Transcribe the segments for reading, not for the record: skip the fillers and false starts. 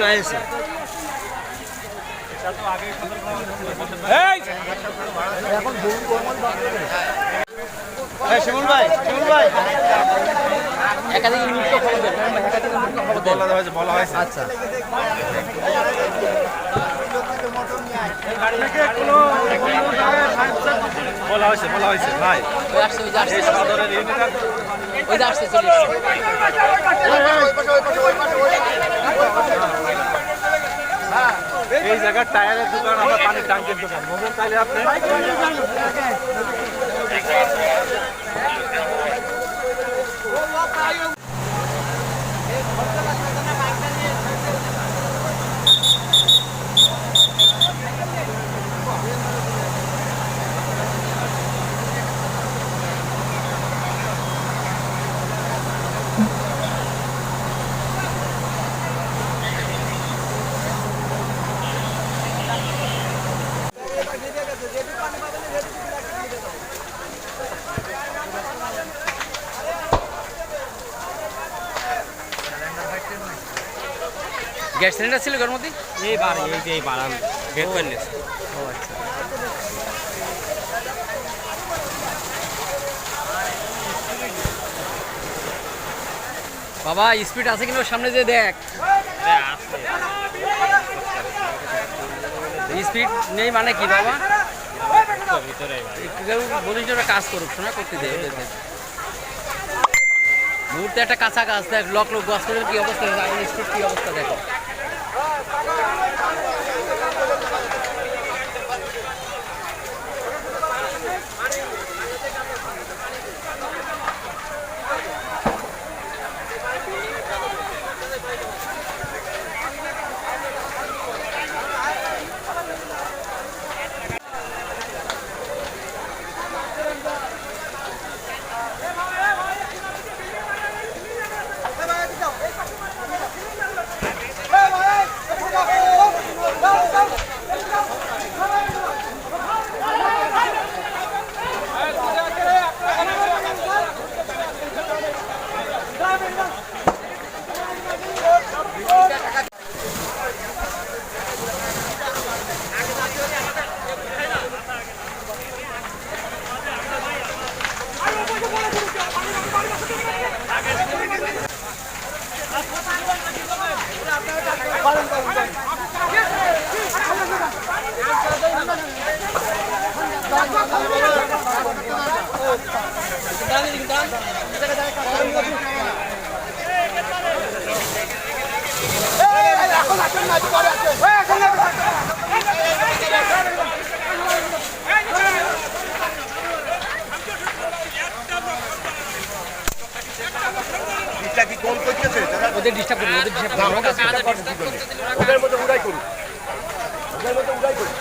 চলে আসছে। শিমুল ভাই একাধিক বলা হয়েছে। আচ্ছা বলা হয়েছে ভাই এই জায়গার টায়ারের দোকান, আমরা পানির ট্যাঙ্কের দোকান, বলুন তাহলে আপনি গ্যাস সিলিন্ডার ছিল ঘরের মধ্যে? এইবার এই যে এইবার বের করে নিয়েছে। ও আচ্ছা। বাবা স্পিড আছে কিনা সামনে যে দেখ। স্পিড নেই মানে কি বাবা? বলিস ওরা কাজ করুক, শোনা করতে দে। মুহূর্তে একটা কাঁচা গাছ দেখ, লক গাছ করে কি অবস্থা, স্পিড কি অবস্থা দেখো। ওদের ডিস্টার্ব করবে, ওদের মধ্যে উড়াই করুন, ওদের মধ্যে উড়াই করুন।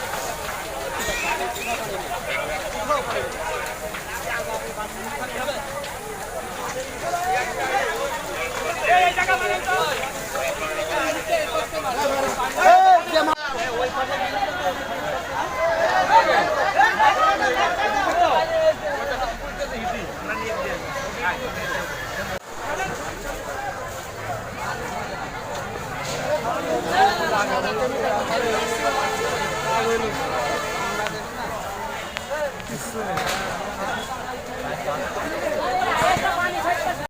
Isso.